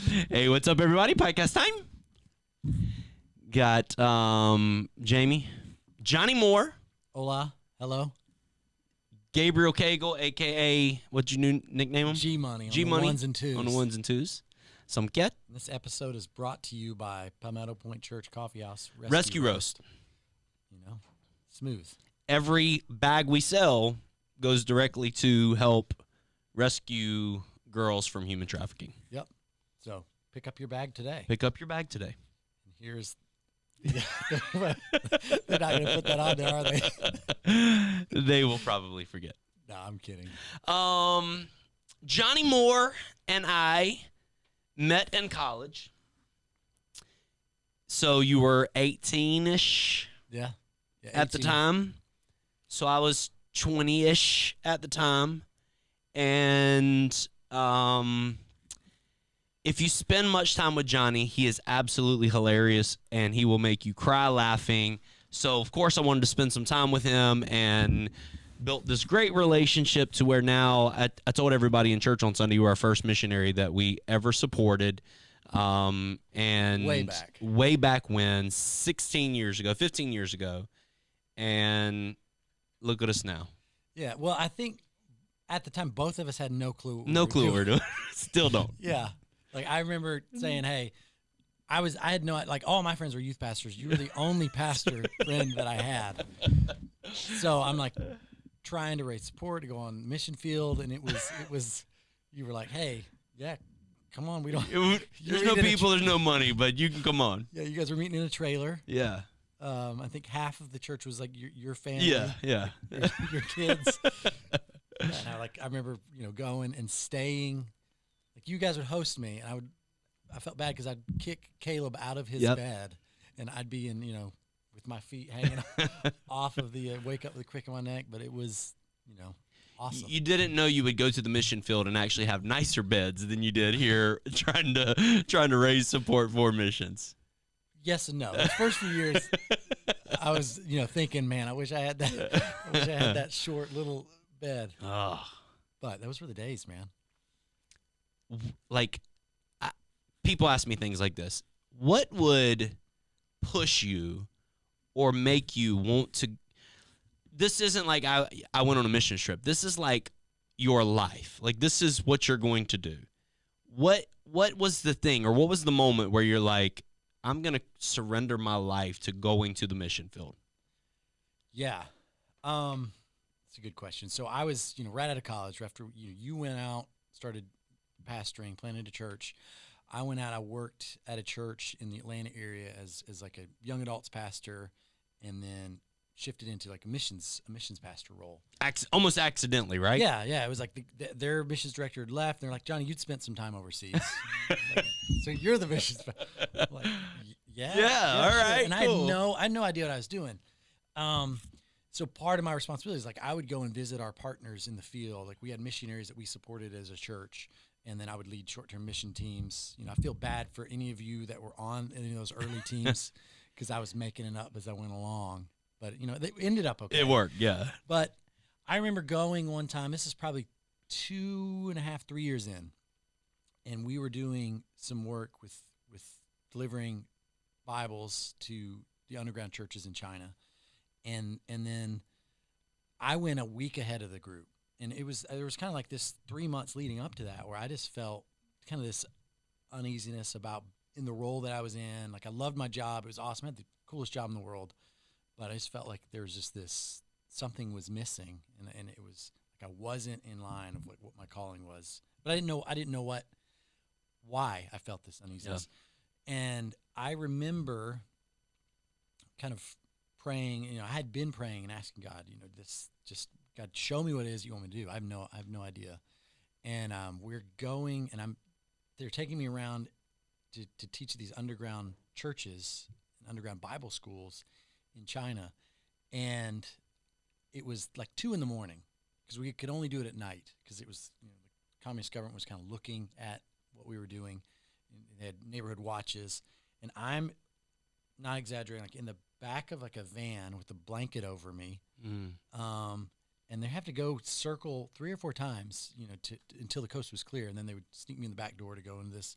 Hey, what's up, everybody? Podcast time. Got Jamie, Jonny Moore, Hola. Hello. Gabriel Cagle, a.k.a. what'd you nickname him? G-Money. G-Money. On the ones and twos. On the ones and twos. Some cat. This episode is brought to you by Palmetto Pointe Church Coffee House. Rescue Roast. You know, smooth. Every bag we sell goes directly to help rescue girls from human trafficking. Yep. So pick up your bag today. Pick up your bag today. And here's they're not going to put that on there, are they? They will probably forget. No, I'm kidding. Jonny Moore and I met in college. So you were 18-ish Yeah. at the 18. time. So I was 20-ish at the time. And if you spend much time with Jonny, he is absolutely hilarious, and he will make you cry laughing. So, of course, I wanted to spend some time with him and built this great relationship to where now I told everybody in church on Sunday you were our first missionary that we ever supported. And way back when, 16 years ago, 15 years ago. And look at us now. Yeah. Well, I think at the time, both of us had no clue. What we're doing. Still don't. Yeah. Like, I remember saying, hey, I had no, like, all my friends were youth pastors. You were the only pastor friend that I had. So I'm like trying to raise support to go on mission field. And it was, you were like, hey, yeah, come on. There's no people, there's no money, but you can come on. Yeah. You guys were meeting in a trailer. Yeah. I think half of the church was like your family. Yeah. Your kids. And I remember, going and staying. Like, you guys would host me, and I felt bad because I'd kick Caleb out of his bed, and I'd be in, with my feet hanging off of the wake up with a crick in my neck. But it was, awesome. You didn't know you would go to the mission field and actually have nicer beds than you did here, trying to raise support for missions. Yes and no. The first few years, I was, thinking, man, I wish I had that. I wish I had that short little bed. Oh. But those were the days, man. Like, people ask me things like this. What would push you or make you want to? This isn't like I went on a mission trip. This is like your life. Like, this is what you're going to do. What was the thing, or what was the moment where you're like, I'm going to surrender my life to going to the mission field? Yeah. It's a good question. So I was, right out of college after you went out, started pastoring, planted a church. I went out, I worked at a church in the Atlanta area as like a young adults pastor, and then shifted into like a missions pastor role. Almost accidentally, right? Yeah. It was like their missions director had left. They're like, Jonny, you'd spent some time overseas. Like, so you're the missions pastor. I'm like, yeah, all right, and cool. I had no idea what I was doing. So part of my responsibility is like I would go and visit our partners in the field. Like, we had missionaries that we supported as a church, and then I would lead short-term mission teams. I feel bad for any of you that were on any of those early teams because I was making it up as I went along. But, they ended up okay. It worked, yeah. But I remember going one time, this is probably 2.5, 3 years in, and we were doing some work with delivering Bibles to the underground churches in China. And then I went a week ahead of the group. And there was kind of like this 3 months leading up to that where I just felt kind of this uneasiness about in the role that I was in. Like, I loved my job. It was awesome. I had the coolest job in the world. But I just felt like there was just something was missing. And it was like I wasn't in line of what my calling was. But I didn't know why I felt this uneasiness. Yeah. And I remember kind of praying, I had been praying and asking God, this just, God, show me what it is you want me to do. I have no idea. And we're going, and they're taking me around to teach these underground churches, underground Bible schools in China. And it was like 2 a.m. because we could only do it at night because it was, the communist government was kind of looking at what we were doing. They had neighborhood watches. And I'm not exaggerating, like in the back of like a van with a blanket over me. And they have to go circle 3 or 4 times, until the coast was clear. And then they would sneak me in the back door to go into this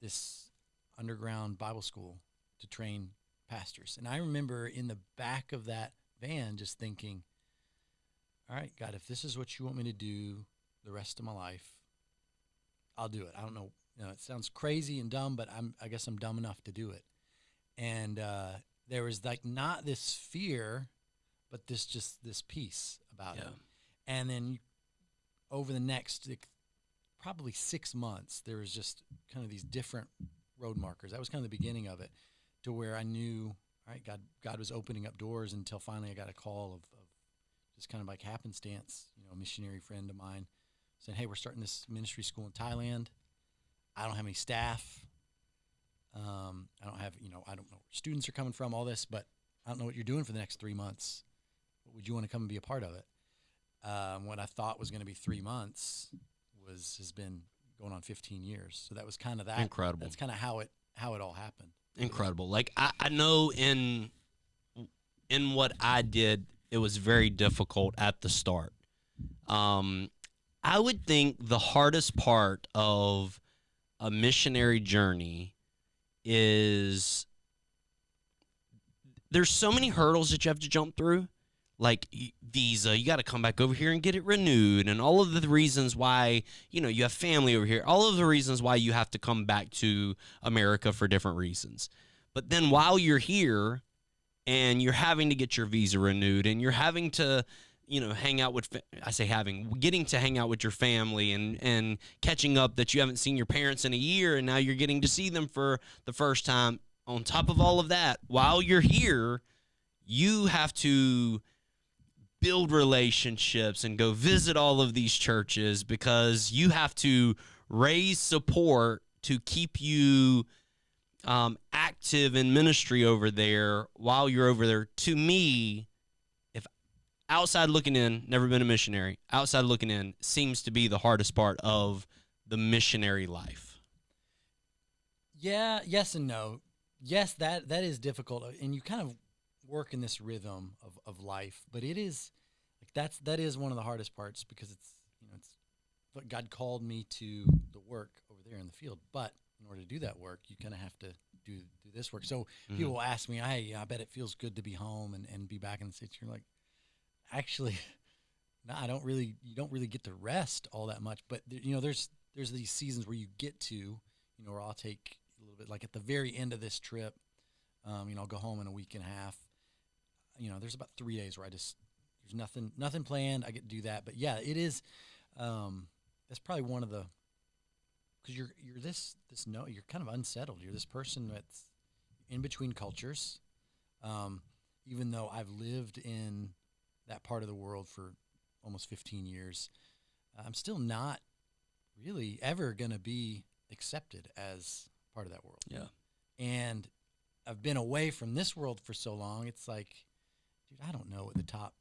this underground Bible school to train pastors. And I remember in the back of that van just thinking, all right, God, if this is what you want me to do the rest of my life, I'll do it. I don't know. It sounds crazy and dumb, but I guess I'm dumb enough to do it. And there was like not this fear, but this peace about it. And then over the next probably 6 months, there was just kind of these different road markers. That was kind of the beginning of it, to where I knew, all right, God was opening up doors, until finally I got a call of just kind of like happenstance. A missionary friend of mine said, hey, we're starting this ministry school in Thailand. I don't have any staff. I don't have, I don't know where students are coming from, all this, but I don't know what you're doing for the next 3 months. Would you want to come and be a part of it? What I thought was going to be 3 months has been going on 15 years. So that was kind of that. Incredible. That's kind of how it all happened. Incredible. Like I know in what I did, it was very difficult at the start. I would think the hardest part of a missionary journey is there's so many hurdles that you have to jump through, like visa, you got to come back over here and get it renewed, and all of the reasons why, you have family over here, all of the reasons why you have to come back to America for different reasons. But then while you're here and you're having to get your visa renewed, and you're having to, hang out with, getting to hang out with your family, and catching up that you haven't seen your parents in a year, and now you're getting to see them for the first time. On top of all of that, while you're here, you have to build relationships and go visit all of these churches, because you have to raise support to keep you active in ministry over there while you're over there. To me, if outside looking in, never been a missionary, outside looking in, seems to be the hardest part of the missionary life. Yeah, yes and no. Yes, that is difficult, and you kind of work in this rhythm of life, but it is like that is one of the hardest parts, because it's what God called me to, the work over there in the field. But in order to do that work, you kind of have to do this work. So people will ask me, hey, I bet it feels good to be home and be back in the States. You're like, actually, no, you don't really get to rest all that much. But there's these seasons where you get to, where I'll take a little bit, like at the very end of this trip, I'll go home in a week and a half. There's about 3 days where there's nothing planned. I get to do that. But yeah, it is, that's probably one of the, because you're you're kind of unsettled. You're this person that's in between cultures. Even though I've lived in that part of the world for almost 15 years, I'm still not really ever going to be accepted as part of that world. Yeah. And I've been away from this world for so long. It's like, dude, I don't know what the top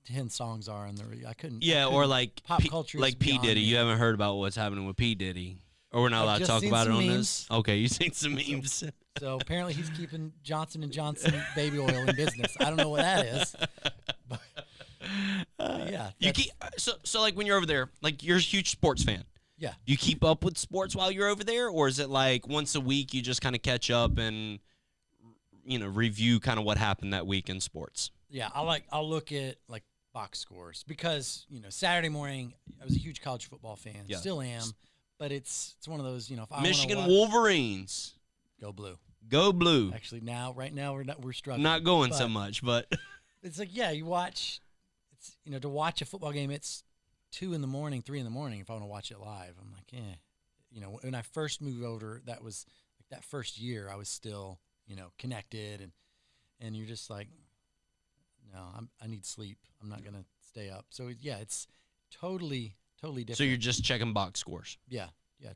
10 songs are on I couldn't. Or like pop culture, like P Diddy. You haven't heard about what's happening with P Diddy, or we're not allowed to talk about it on this. Okay, you've seen some memes. So apparently he's keeping Johnson & Johnson baby oil in business. I don't know what that is. But, yeah. You keep so like when you're over there, like you're a huge sports fan. Yeah. You keep up with sports while you're over there, or is it like once a week you just kind of catch up and review kind of what happened that week in sports? Yeah, I'll look at like box scores, because Saturday morning I was a huge college football fan, still am, but it's one of those, if I Michigan Wolverines, go blue. Go blue. Actually, right now we're struggling. Not going so much, but it's like, yeah, you watch. It's to watch a football game. It's 2 in the morning, 3 in the morning. If I want to watch it live, I'm like, when I first moved over, that was like that first year. I was still connected, and you're just like, no, I need sleep. I'm not gonna stay up. So yeah, it's totally different. So you're just checking box scores. Yeah,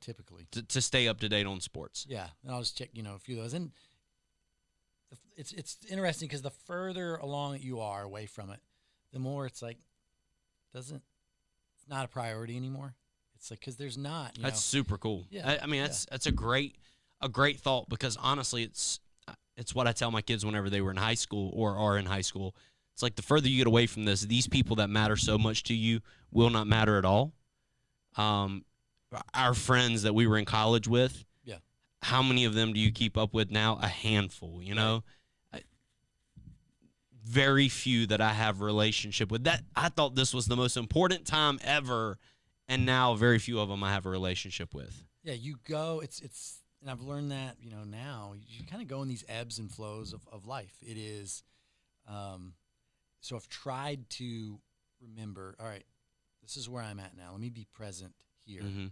typically to stay up to date on sports. Yeah, and I'll just check a few of those, and it's interesting, because the further along you are away from it, the more it's like it's not a priority anymore. It's like, because there's not. That's super cool. Yeah, I mean that's a great thought, because honestly, it's what I tell my kids whenever they were in high school or are in high school. It's like the further you get away from this, these people that matter so much to you will not matter at all. our friends that we were in college with. Yeah. How many of them do you keep up with now? A handful, you know. Very few that I have a relationship with. That I thought this was the most important time ever, and now very few of them I have a relationship with. Yeah, you go. It's and I've learned that now you kind of go in these ebbs and flows of life. It is, so I've tried to remember. All right, this is where I'm at now. Let me be present here. Mm-hmm.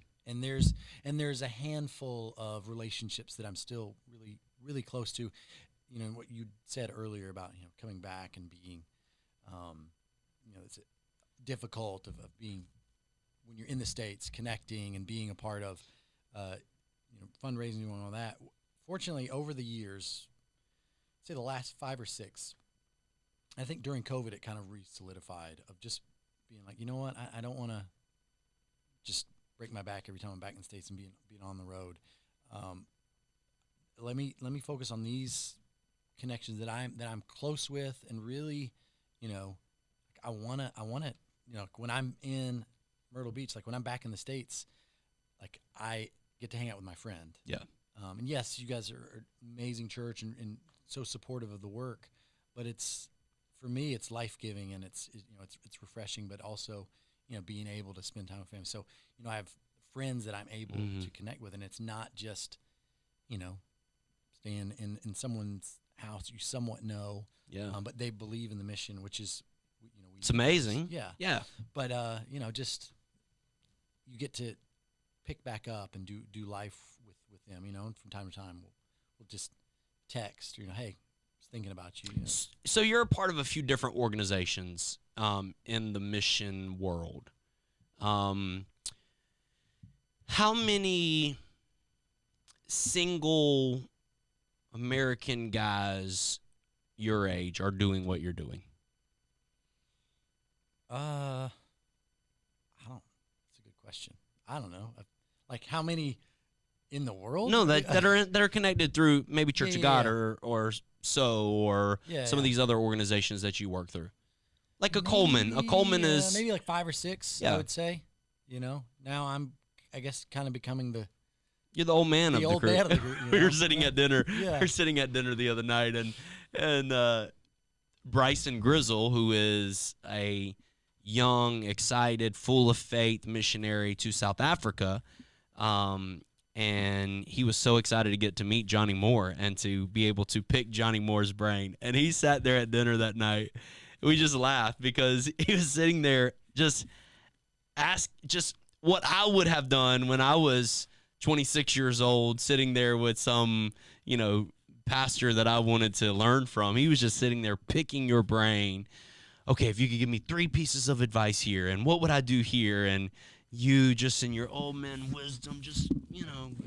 And there's a handful of relationships that I'm still really really close to. What you said earlier about coming back and being, it's difficult of being when you're in the States, connecting and being a part of, fundraising and all that. Fortunately, over the years, say the last 5 or 6, I think during COVID it kind of re-solidified of just being like, you know what, I don't want to just break my back every time I'm back in the States and being on the road. Let me focus on these connections that I'm close with, and really, I wanna, when I'm in Myrtle Beach, like when I'm back in the States, like I get to hang out with my friend. Yeah. And yes, you guys are amazing church and so supportive of the work, but for me, it's life-giving and it's refreshing, but also, being able to spend time with family. So, I have friends that I'm able to connect with, and it's not just, staying in someone's house you somewhat know, but they believe in the mission, which is, it's amazing. Yeah. But just you get to pick back up and do life with them, and from time to time we'll just text, hey, just thinking about you. So you're a part of a few different organizations in the mission world. How many single American guys your age are doing what you're doing? I don't. That's a good question. I don't know. Like how many in the world? No, that are connected through maybe Church of God or some of these other organizations that you work through, like a Coleman. A Coleman is maybe like 5 or 6. I would say. Now I'm, I guess, kind of becoming You're the old man of the group. We were sitting at dinner. Yeah. We were sitting at dinner the other night, and Bryson Grizzle, who is a young, excited, full of faith missionary to South Africa, and he was so excited to get to meet Jonny Moore and to be able to pick Jonny Moore's brain. And he sat there at dinner that night. We just laughed because he was sitting there just what I would have done when I was 26 years old, sitting there with some, pastor that I wanted to learn from. He was just sitting there picking your brain. Okay, if you could give me 3 pieces of advice here, and what would I do here? And you just in your old man wisdom, just,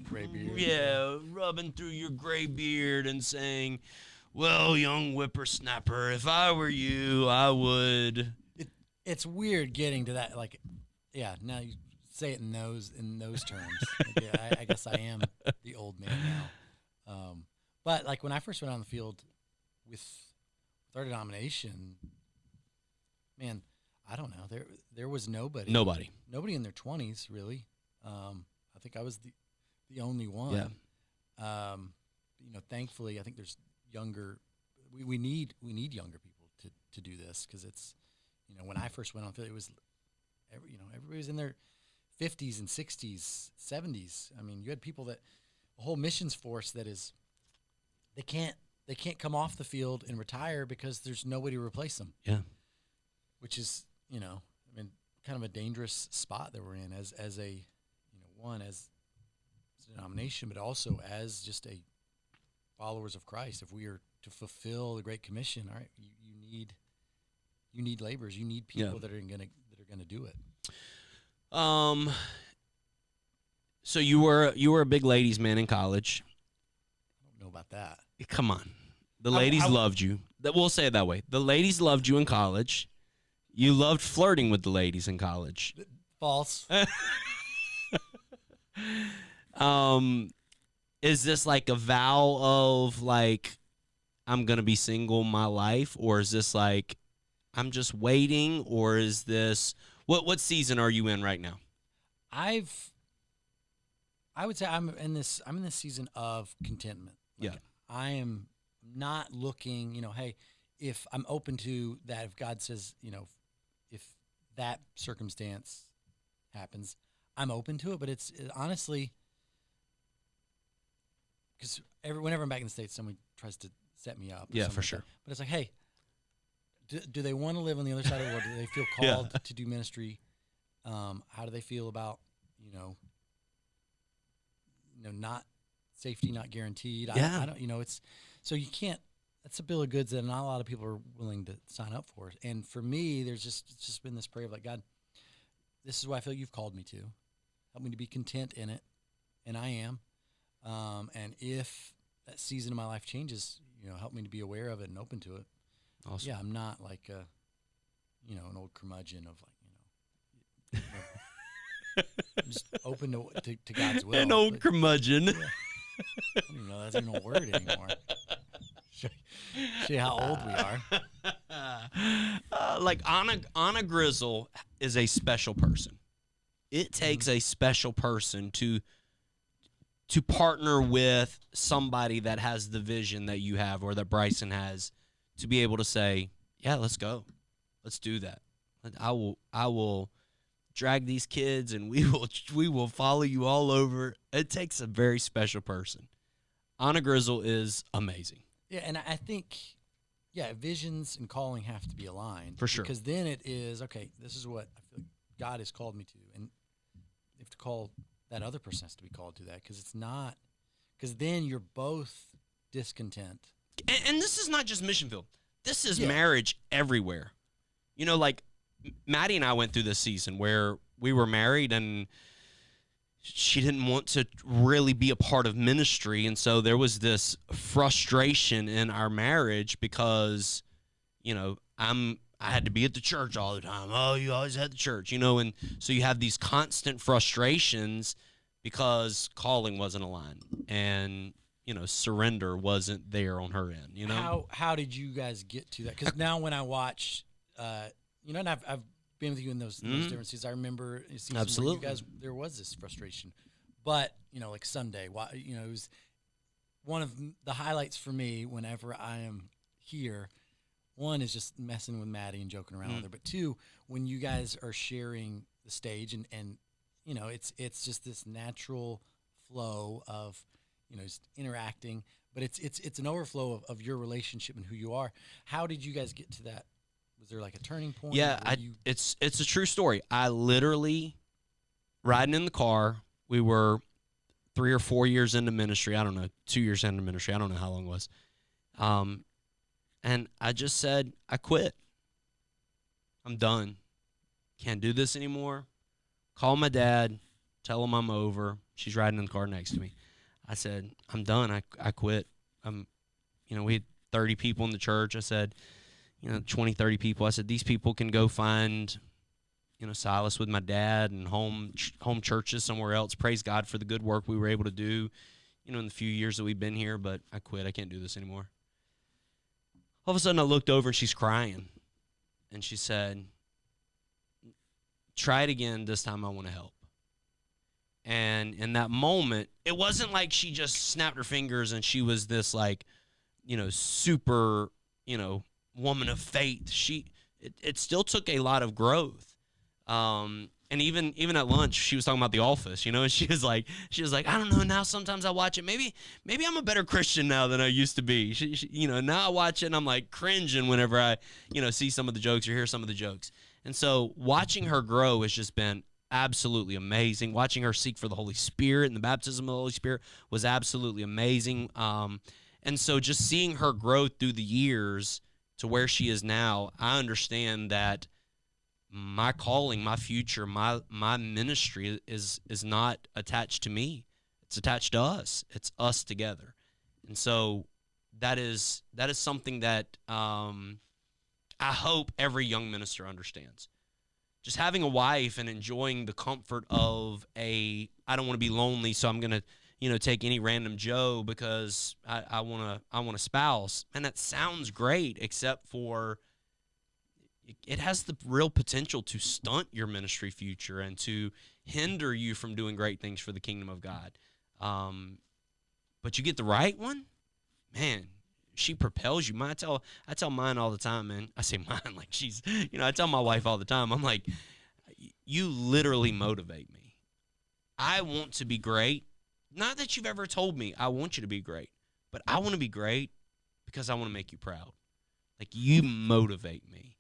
gray beard. Yeah, rubbing through your gray beard and saying, well, young whippersnapper, if I were you, I would. It's weird getting to that, like, now you say it in those terms. I guess I am the old man now. But like when I first went on the field with our denomination, man, I don't know. There was nobody in their 20s really. I think I was the only one. Yeah. Thankfully, I think there's younger. We need younger people to do this, because it's, when I first went on the field, it was everybody was in their 50s and 60s, 70s. I mean, you had people a whole missions force that is, they can't come off the field and retire because there's nobody to replace them. Yeah. Which is, kind of a dangerous spot that we're in as a denomination, but also as just a followers of Christ. If we are to fulfill the Great Commission, all right, you need laborers, you need people that are gonna do it. So you were a big ladies' man in college. I don't know about that. Come on, the ladies loved you. We'll say it that way. The ladies loved you in college. You loved flirting with the ladies in college. False. Is this like a vow of like, I'm gonna be single my life, or is this like, I'm just waiting, or is this what season are you in right now? I've I would say I'm in this season of contentment. Like, Yeah. I am not looking, hey, if I'm open to that, if God says, if that circumstance happens, I'm open to it. But it's honestly, because whenever I'm back in the States, somebody tries to set me up. Yeah, for like sure. that. But it's like, hey, do they want to live on the other side of the world? Do they feel Yeah. called to do ministry? How do they feel about, not safety, not guaranteed? Yeah. I don't, it's, so you can't, that's a bill of goods that not a lot of people are willing to sign up for. And for me, it's just been this prayer of like, God, this is what I feel you've called me to. Help me to be content in it. And I am. And if that season of my life changes, help me to be aware of it and open to it. Awesome. Yeah, I'm not like an old curmudgeon of like, I'm just open to God's will. An old curmudgeon. Yeah. I don't even know that's even a word anymore. Show you how old we are. Like Anna Grizzle is a special person. It takes a special person to partner with somebody that has the vision that you have or that Bryson has, to be able to say, yeah, let's go. Let's do that. I will drag these kids and we will follow you all over. It takes a very special person. Anna Grizzle is amazing. Yeah, and I think, visions and calling have to be aligned. For sure. Because then it is, okay, this is what I feel like God has called me to. And you have to call, that other person has to be called to that, because then you're both discontent. And this is not just mission field. This is marriage everywhere. Like Maddie and I went through this season where we were married and she didn't want to really be a part of ministry. And so there was this frustration in our marriage because, I had to be at the church all the time. Oh, you always had the church, and so you have these constant frustrations because calling wasn't aligned and, surrender wasn't there on her end, How did you guys get to that? Because now when I watch, and I've been with you in those different seasons. I remember a season Absolutely. where you guys, there was this frustration. But, like Sunday, it was one of the highlights for me whenever I am here. One is just messing with Maddie and joking around with her. But two, when you guys are sharing the stage and it's just this natural flow of, just interacting. But it's an overflow of your relationship and who you are. How did you guys get to that? Was there like a turning point? Yeah, it's a true story. I literally, riding in the car, we were 3 or 4 years into ministry. I don't know, 2 years into ministry. I don't know how long it was. And I just said, I quit. I'm done. Can't do this anymore. Call my dad. Tell him I'm over. She's riding in the car next to me. I said, I'm done. I quit. We had 30 people in the church. I said, 20, 30 people. I said, these people can go find, Silas with my dad and home churches somewhere else. Praise God for the good work we were able to do, in the few years that we've been here, but I quit. I can't do this anymore. All of a sudden I looked over and she's crying. And she said, try it again. This time I want to help. And in that moment, it wasn't like she just snapped her fingers and she was this like, super, woman of faith. It still took a lot of growth. And even at lunch, she was talking about The Office, and she was like, I don't know. Now sometimes I watch it. Maybe I'm a better Christian now than I used to be. Now I watch it and I'm like cringing whenever I, see some of the jokes or hear some of the jokes. And so watching her grow has just been absolutely amazing. Watching her seek for the Holy Spirit and the baptism of the Holy Spirit was absolutely amazing. And so just seeing her grow through the years to where she is now, I understand that my calling, my future, my ministry is not attached to me. It's attached to us. It's us together. And so that is something that I hope every young minister understands. Just having a wife and enjoying the comfort of I don't want to be lonely, so I'm going to take any random Joe because I want a spouse. And that sounds great, except for it has the real potential to stunt your ministry future and to hinder you from doing great things for the kingdom of God. But you get the right one, man, she propels you. I tell mine all the time, man. I say mine like she's, I tell my wife all the time. I'm like, you literally motivate me. I want to be great. Not that you've ever told me I want you to be great, but I want to be great because I want to make you proud. Like, you motivate me.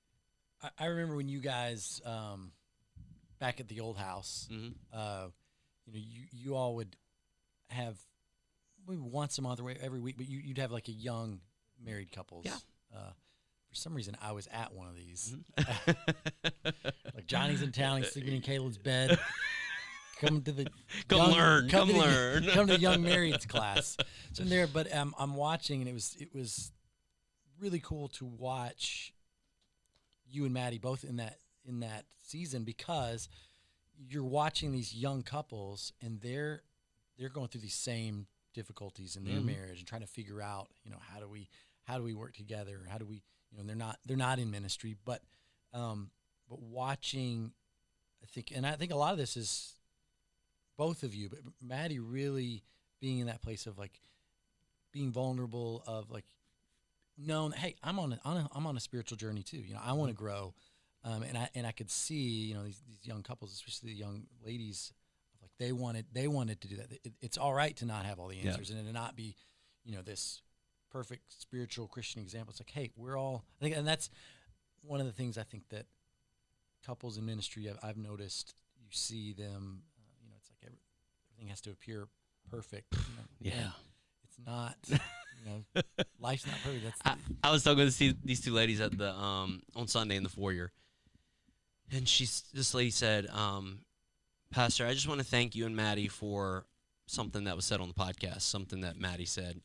I remember when you guys, back at the old house, you all would have maybe once a month or every week, but you'd have like a young married couples. Yeah. For some reason, I was at one of these. Like, Johnny's in town, he's sleeping in Caleb's bed. Come to the Come learn. Come to the young marrieds class. So I'm there, but I'm watching, and it was really cool to watch you and Maddie both in that season, because you're watching these young couples, and they're going through these same difficulties in their marriage and trying to figure out, how do we work together? How do we, they're not in ministry, but watching, I think a lot of this is both of you, but Maddie really being in that place of like being vulnerable, of like knowing, hey, I'm on a spiritual journey too. I want to grow, and I could see, these young couples, especially the young ladies, like they wanted to do that. It's all right to not have all the answers and to not be, this perfect spiritual Christian example. It's like, hey, and that's one of the things I think that couples in ministry, I've noticed. You see them. It's like everything has to appear perfect. Yeah. And it's not. Life's not perfect. I was talking to these two ladies at the on Sunday in the foyer, and this lady said, Pastor, I just want to thank you and Maddie for something that was said on the podcast. Something that Maddie said,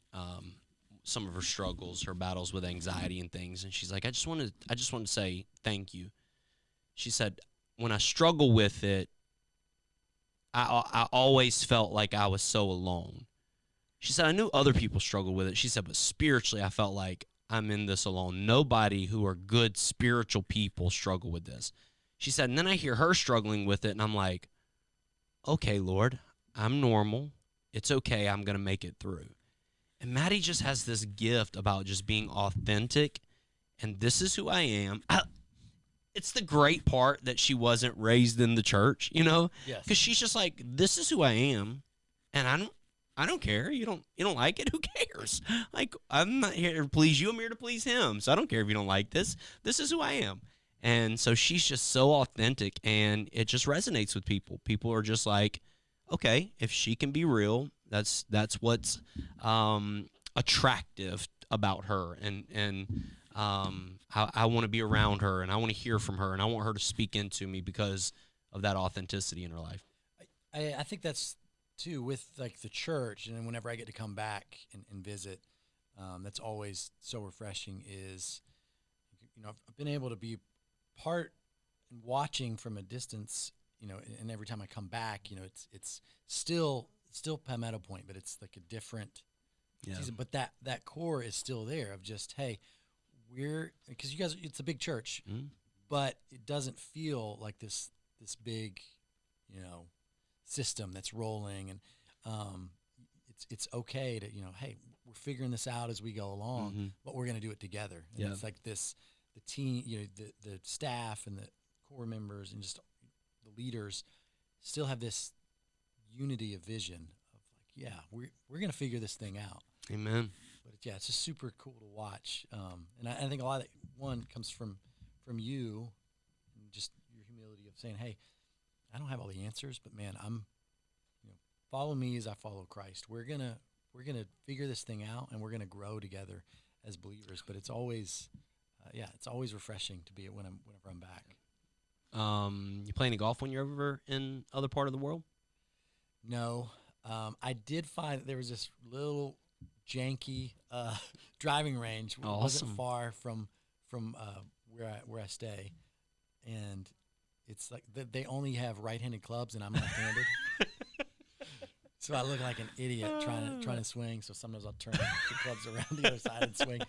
some of her struggles, her battles with anxiety and things, and she's like, I just want to say thank you. She said, when I struggle with it, I always felt like I was so alone. She said, I knew other people struggled with it. She said, but spiritually, I felt like I'm in this alone. Nobody who are good spiritual people struggle with this. She said, and then I hear her struggling with it, and I'm like, okay, Lord, I'm normal. It's okay. I'm going to make it through. And Maddie just has this gift about just being authentic, and this is who I am. It's the great part that she wasn't raised in the church, Yes. Because she's just like, this is who I am, and I don't care. You don't like it? Who cares? Like, I'm not here to please you. I'm here to please him. So I don't care if you don't like this. This is who I am. And so she's just so authentic, and it just resonates with people. People are just like, okay, if she can be real, that's what's attractive about her. And I want to be around her, and I want to hear from her, and I want her to speak into me because of that authenticity in her life. I think that's too with like the church, and then whenever I get to come back and visit, that's always so refreshing. Is I've been able to be part and watching from a distance, and every time I come back, it's still Palmetto Pointe, but it's like a different season. But that core is still there of just, hey, because you guys, it's a big church, but it doesn't feel like this big, system that's rolling, and it's okay to, hey, we're figuring this out as we go along, but we're going to do it together. And it's like this, the team, the staff and the core members and just the leaders still have this unity of vision of like, we're going to figure this thing out. Amen. But it's just super cool to watch. And I think a lot of that, one, comes from you, and just your humility of saying, hey, I don't have all the answers, but man, follow me as I follow Christ. We're gonna figure this thing out, and we're gonna grow together as believers. But it's always, it's always refreshing to be whenever I'm back. You play any golf when you're ever in other part of the world? No, I did find that there was this little janky driving range. Awesome. It wasn't far from where I stay, and it's like they only have right-handed clubs, and I'm left-handed. So I look like an idiot trying to swing. So sometimes I'll turn the clubs around the other side and swing.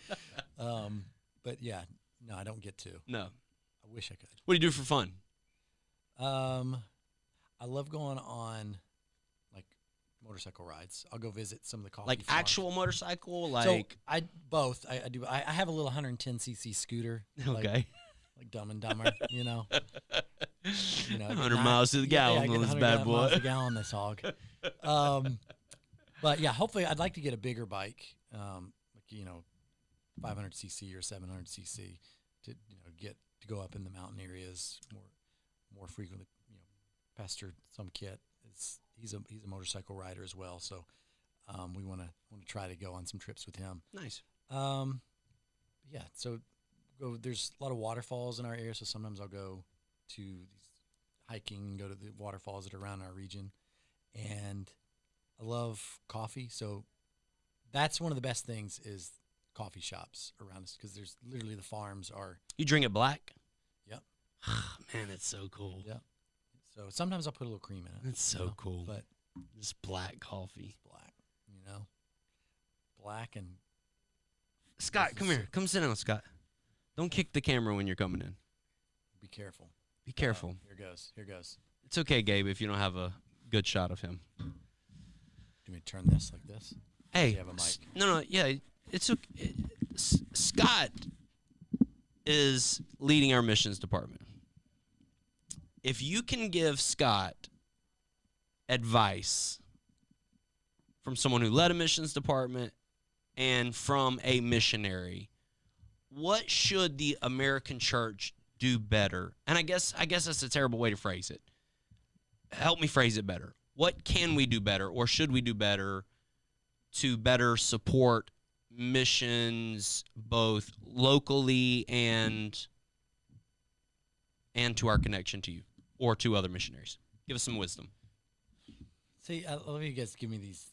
But no, I don't get to. No, I wish I could. What do you do for fun? I love going on like motorcycle rides. I'll go visit some of the coffee Like farms. actual motorcycle, So like I both. I do. I have a little 110cc scooter. okay, Like Dumb and Dumber, you know. 100 miles to the gallon on this bad boy. Miles a gallon, this hog. But yeah, hopefully, I'd like to get a bigger bike, like 500cc or 700cc to get to go up in the mountain areas more frequently. Pastor some kid he's a motorcycle rider as well, so we want to try to go on some trips with him. Nice. Yeah, so there's a lot of waterfalls in our area, so sometimes I'll go to these hiking and go to the waterfalls that are around our region. And I love coffee, so that's one of the best things is coffee shops around us because there's literally the farms are. You drink it black? Yep. Man, it's so cool. Yep. So sometimes I'll put a little cream in it. It's so cool. But just black coffee. it's black, black and. Scott, come here. Come sit down, Scott. Don't kick the camera when you're coming in. Be careful. Be careful. Here goes. It's okay, Gabe, if you don't have a good shot of him. Do you want me to turn this like this? Hey, You have a mic. No, yeah, it's okay. Scott is leading our missions department. If you can give Scott advice from someone who led a missions department and from a missionary, what should the American church do better? And I guess that's a terrible way to phrase it. Help me phrase it better. What can we do better, or should we do better to better support missions both locally and to our connection to you or to other missionaries? Give us some wisdom. See, I love you guys give me these.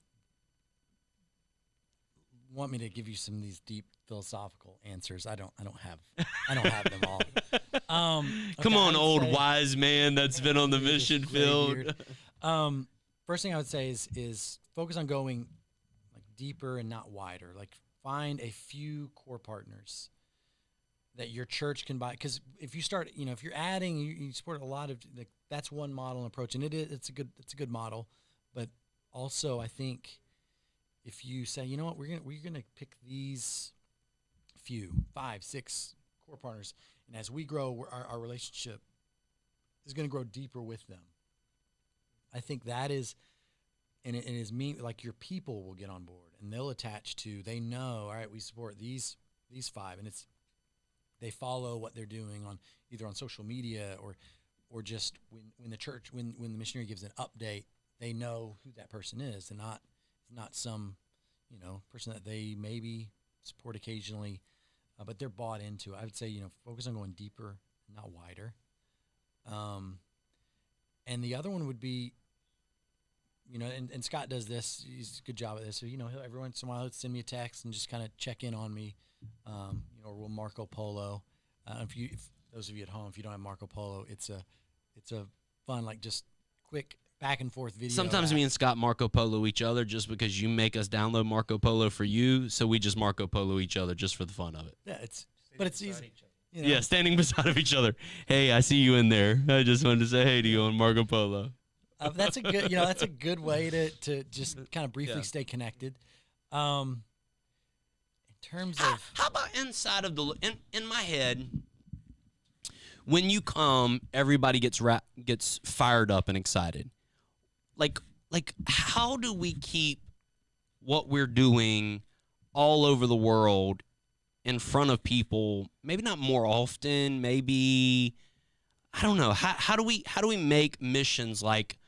Want me to give you some of these deep philosophical answers? I don't have them all. Come on, old say, wise man that's been on the mission field. First thing I would say is focus on going like deeper and not wider. Like find a few core partners that your church can buy. Because if you start, if you're adding, you support a lot of like that's one model and approach, and it's a good model. But also, I think if you say, you know what, we're gonna pick these few 5, 6 core partners, and as we grow, our relationship is going to grow deeper with them. I think that is, and it is like your people will get on board and they'll attach to. They know, all right, we support these 5, and they follow what they're doing on either on social media or just when the church when the missionary gives an update, they know who that person is, and not some person that they maybe support occasionally, but they're bought into. I would say focus on going deeper, not wider. And the other one would be, and Scott does this. He's a good job at this. So he'll every once in a while he'll send me a text and just kind of check in on me. Or we'll Marco Polo. If those of you at home, if you don't have Marco Polo, it's a fun like just quick back and forth video. Sometimes me and Scott Marco Polo each other just because you make us download Marco Polo for you, so we just Marco Polo each other just for the fun of it. Yeah, it's easy. Yeah, standing beside of each other. Hey, I see you in there. I just wanted to say hey to you on Marco Polo. That's a good, that's a good way to just kind of briefly stay connected. In terms of how about inside of in my head, when you come, everybody gets fired up and excited. Like how do we keep what we're doing all over the world in front of people? Maybe not more often. Maybe I don't know. How do we make missions like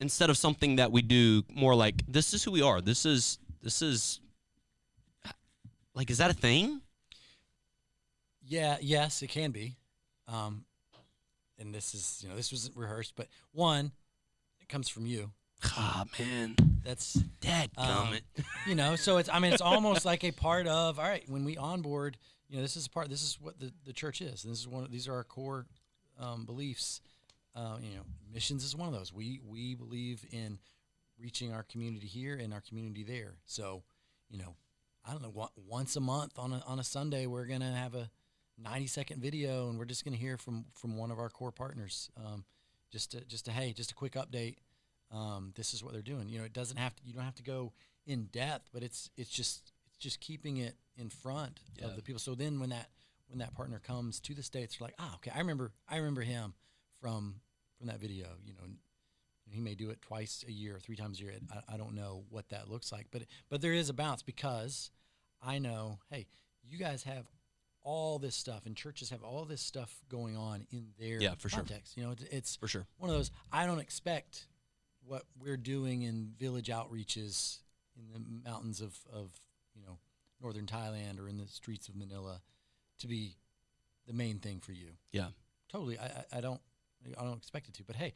instead of something that we do more like this is who we are. This is like is that a thing? Yeah. Yes, it can be. And this is this wasn't rehearsed, but one. Comes from you. Ah, man, that's dead comment. So it's almost like a part of. All right, when we onboard, this is what the church is. This is these are our core beliefs. Missions is one of those. We believe in reaching our community here and our community there. So, I don't know. Once a month on a Sunday, we're gonna have a 90-second video, and we're just gonna hear from one of our core partners. just a quick update. This is what they're doing. You don't have to go in depth, but it's just keeping it in front of the people. So then when that partner comes to the States, they're like, okay, I remember him from that video. He may do it twice a year, 3 times a year. I don't know what that looks like, but there is a balance, because I know, hey, you guys have all this stuff, and churches have all this stuff going on in their context. Sure. It's for sure one of those. I don't expect what we're doing in village outreaches in the mountains of northern Thailand or in the streets of Manila to be the main thing for you. Yeah, totally. I don't expect it to. But hey,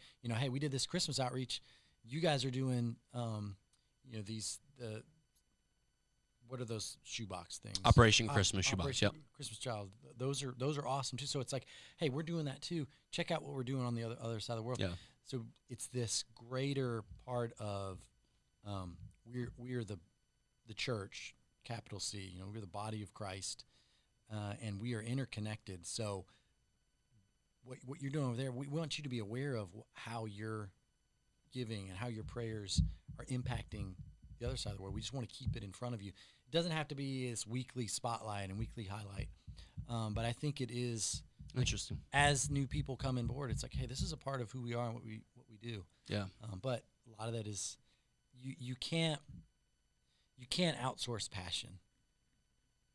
we did this Christmas outreach. You guys are doing what are those shoebox things? Operation Christmas Shoebox. Operation Yep. Christmas Child. Those are awesome too. So it's like, hey, we're doing that too. Check out what we're doing on the other side of the world. Yeah. So it's this greater part of we're the church, capital C. We're the body of Christ, and we are interconnected. So what you're doing over there, we want you to be aware of how you're giving and how your prayers are impacting the other side of the world. We just want to keep it in front of you. It doesn't have to be this weekly spotlight and weekly highlight, but I think it is interesting. As new people come on board, it's like, hey, this is a part of who we are and what we do. Yeah. But a lot of that is you can't outsource passion.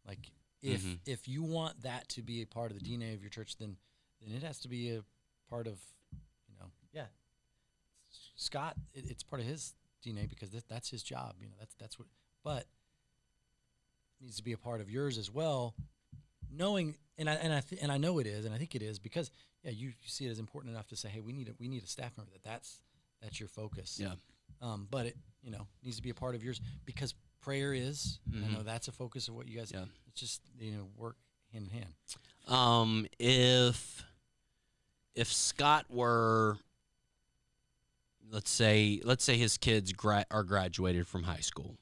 Like if you want that to be a part of the DNA of your church, then it has to be a part of Scott. It's part of his DNA because that's his job. That's what. But it needs to be a part of yours as well. Knowing and I know it is, and I think it is because you see it as important enough to say, hey, we need a staff member that's your focus. Yeah. But it needs to be a part of yours because prayer is. I know that's a focus of what you guys. Yeah. It's just work hand in hand. If Scott were, let's say his kids are graduated from high school,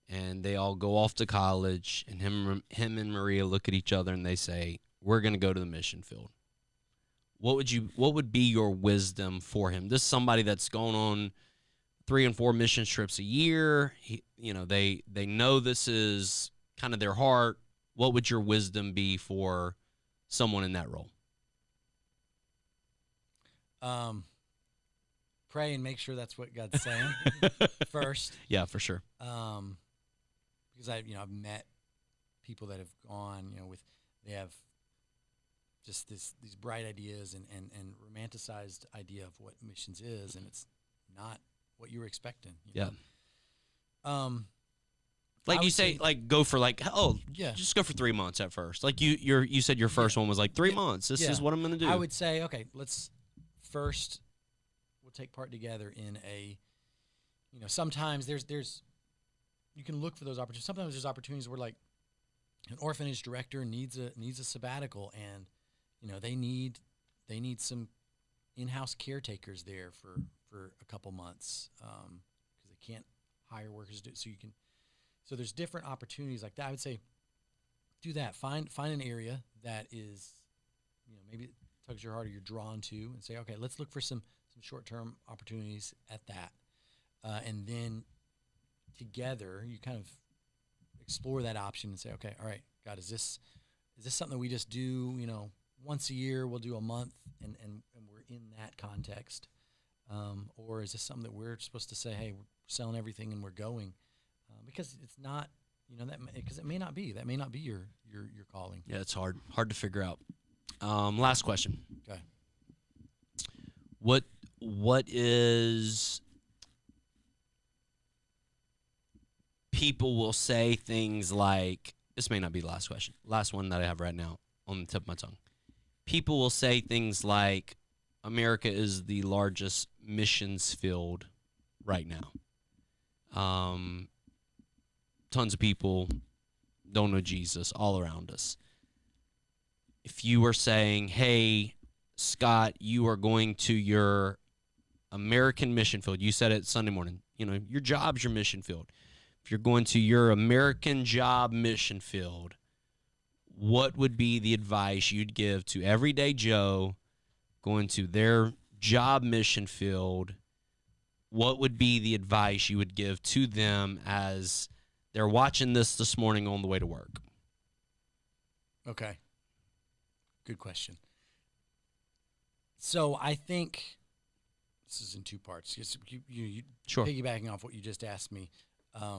and they all go off to college, and him and Maria look at each other and they say, "We're going to go to the mission field." What would be your wisdom for him? This is somebody that's going on 3 and 4 mission trips a year. They know this is kind of their heart. What would your wisdom be for someone in that role? Pray and make sure that's what God's saying first. Yeah, for sure. Because I've met people that have gone, they have just these bright ideas and romanticized idea of what missions is, and it's not what you were expecting. Yeah. Like you say, go for just go for 3 months at first. Like you said your first one was like 3 months. This is what I'm going to do. I would say, okay, let's first we'll take part together in a, sometimes there's you can look for those opportunities. Sometimes there's opportunities where like an orphanage director needs a sabbatical, and they need some in-house caretakers there for a couple months because they can't hire workers to do it. So there's different opportunities like that. I would say do that. Find an area that is, maybe it tugs your heart or you're drawn to, and say, okay, let's look for some short-term opportunities at that. And then together you kind of explore that option and say, okay, all right, God, is this something that we just do, once a year, we'll do a month and we're in that context? Or is this something that we're supposed to say, hey, we're selling everything and we're going? Because it's not, because it may not be. That may not be your calling. Yeah, it's hard to figure out. Last question. Okay. What is, people will say things like, this may not be the last question, last one that I have right now on the tip of my tongue. People will say things like, America is the largest missions field right now. Tons of people don't know Jesus all around us. If you were saying, hey, Scott, you are going to your American mission field. You said it Sunday morning. Your job's your mission field. If you're going to your American job mission field, what would be the advice you'd give to everyday Joe going to their job mission field, what would be the advice you would give to them as they're watching this morning on the way to work? Okay. Good question. So I think this is in two parts. You Sure. Piggybacking off what you just asked me, I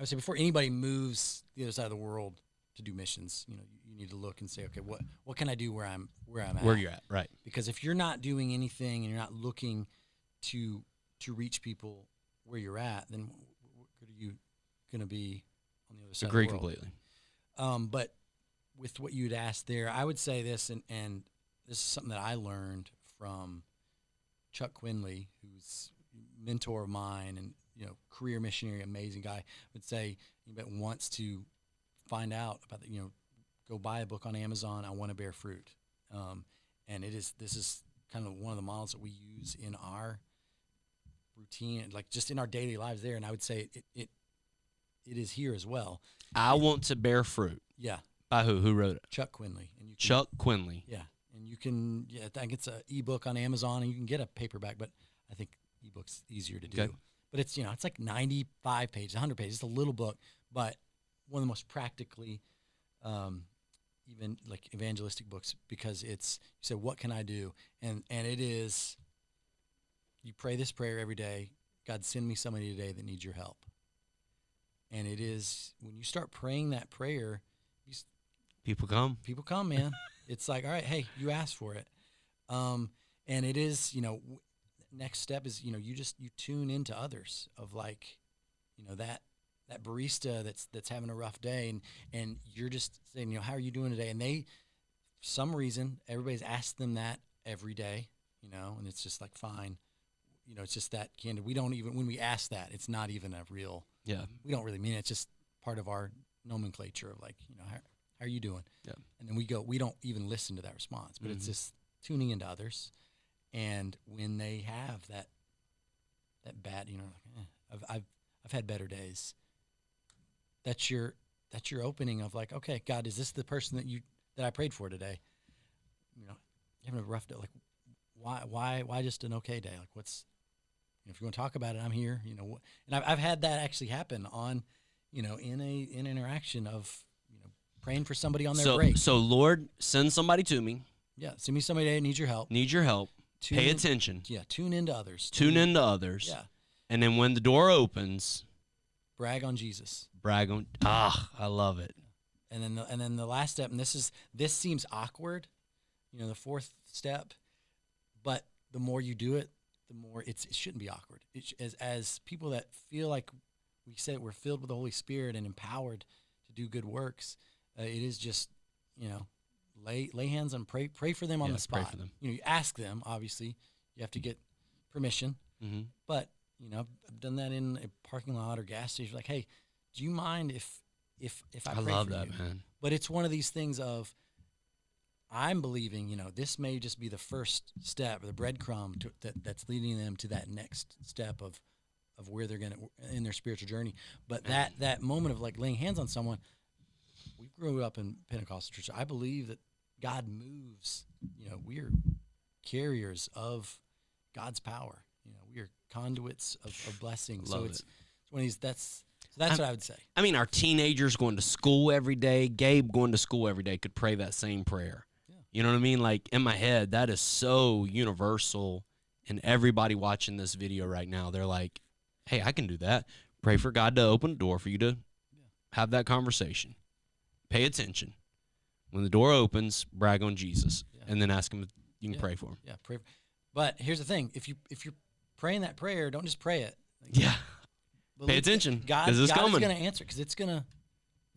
would say before anybody moves the other side of the world to do missions, you need to look and say, okay, what can I do where I'm at? Where you're at, right? Because if you're not doing anything and you're not looking to reach people where you're at, then what good are you going to be on the other side Agree of the world? completely. But with what you'd asked there, I would say this, and this is something that I learned from Chuck Quinley, who's a mentor of mine and career missionary, amazing guy. Would say anybody that wants to find out about go buy a book on Amazon. I Want to Bear Fruit, and this is kind of one of the models that we use in our routine, like just in our daily lives there. And I would say it is here as well. I Want to Bear Fruit. Yeah. By who? Who wrote it? Chuck Quinley. And you can, Chuck Quinley. Yeah. And you can, I think it's an ebook on Amazon, and you can get a paperback, but I think ebook's easier to do. Okay. But it's, it's like 95 pages, 100 pages. It's a little book, but one of the most practically, even like evangelistic books, because it's, you say, what can I do? And it is, you pray this prayer every day. God, send me somebody today that needs your help. And it is, when you start praying that prayer, People come. People come, man. It's like, all right, hey, you asked for it. And it is, next step is, you tune into others of like, that barista that's having a rough day, and you're just saying, how are you doing today? And they, for some reason, everybody's asked them that every day, and it's just like, fine. It's just that candid. We don't even, when we ask that, it's not even a real, we don't really mean it. It's just part of our nomenclature of like, how are you doing? Yeah. And then we don't even listen to that response, but it's just tuning into others. And when they have that bad, I've had better days. That's your opening of like, okay, God, is this the person that I prayed for today? Having a rough day, like why just an okay day? Like what's, if you want to talk about it, I'm here, and I've had that actually happen on, in an interaction of, praying for somebody on their break. So Lord, send somebody to me. Yeah, send me somebody that needs your help. Pay attention. Yeah, tune into others. Tune into others. Yeah. And then when the door opens, brag on Jesus. I love it. And then the last step, and this seems awkward, the fourth step, but the more you do it, the more it shouldn't be awkward. As people that feel like we said we're filled with the Holy Spirit and empowered to do good works, it is just, lay hands on, pray for them on the spot. Pray for them. You ask them, obviously, you have to get permission. Mm-hmm. But, I've done that in a parking lot or gas station. Like, hey, do you mind if I pray love for that, you? man. But it's one of these things of, I'm believing, this may just be the first step or the breadcrumb that's leading them to that next step of where they're going to, in their spiritual journey. But that moment of like laying hands on someone, we grew up in Pentecostal church. I believe that God moves. We are carriers of God's power. We are conduits of blessings. Love so it. it's one of these. That's what I would say. I mean, our teenagers going to school every day, Gabe going to school every day could pray that same prayer. Yeah. You know what I mean? Like in my head, that is so universal. And everybody watching this video right now, they're like, hey, I can do that. Pray for God to open a door for you to have that conversation. Pay attention. When the door opens, brag on Jesus, and then ask him if you can pray for him. Yeah, pray. But here's the thing: if you're praying that prayer, don't just pray it. Pay attention. God is going to answer because it's going to.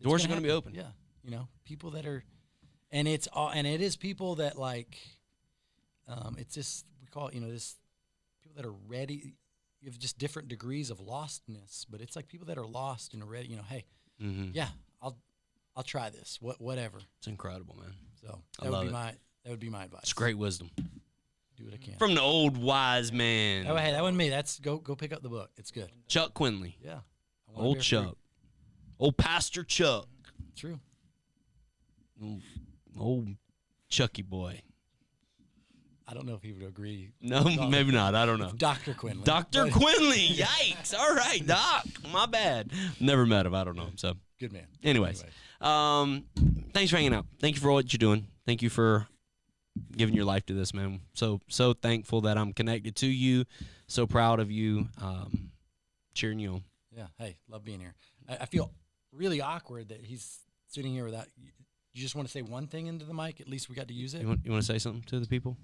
Doors are going to be open. Yeah, people that are, and it is people that like, it's just we call it this people that are ready. You have just different degrees of lostness, but it's like people that are lost and are ready. Hey, I'll try this. Whatever. It's incredible, man. So that would be my advice. It's great wisdom. Do what I can. From the old wise man. Oh, hey, that wasn't me. That's go pick up the book. It's good. Chuck Quinley. Yeah. Old Chuck. Old Pastor Chuck. True. Old Chucky boy. I don't know if he would agree. No, maybe not. I don't know. Dr. Quinlan. Dr. Quinley. Yikes. All right, Doc. My bad. Never met him. I don't know him. So, good man. anyways, thanks for hanging out. Thank you for what you're doing. Thank you for giving your life to this, man. So thankful that I'm connected to you. So proud of you. Cheering you on. Yeah. Hey, love being here. I feel really awkward that he's sitting here without. You just want to say one thing into the mic? At least we got to use it. You want to say something to the people?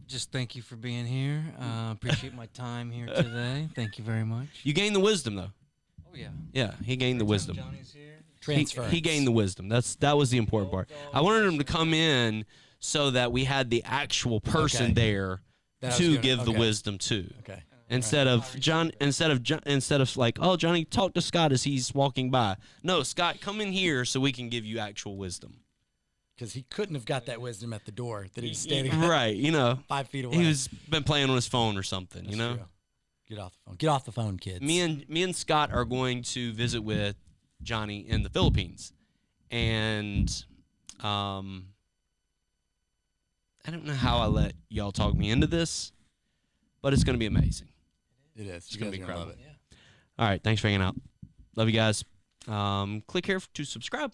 Just thank you for being here. Appreciate my time here today. Thank you very much. You gained the wisdom, though. Oh, yeah. Yeah, he gained the wisdom. Johnny's here. Transference. He gained the wisdom. That was the important part. I wanted him to come in so that we had the actual person there to give the wisdom to. Okay. Instead of like, oh, Johnny, talk to Scott as he's walking by. No, Scott, come in here so we can give you actual wisdom. Because he couldn't have got that wisdom at the door that he's standing right, 5 feet away. He was been playing on his phone or something, That's you know. True. Get off the phone. Get off the phone, kids. Me and Scott are going to visit with Johnny in the Philippines, and I don't know how I let y'all talk me into this, but it's going to be amazing. It is. It's going to be incredible. Love it. Yeah. All right, thanks for hanging out. Love you guys. Click here to subscribe.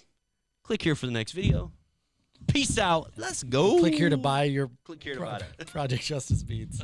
Click here for the next video. Peace out. Let's go. Click here to buy your Click here to buy it. Project Justice beads.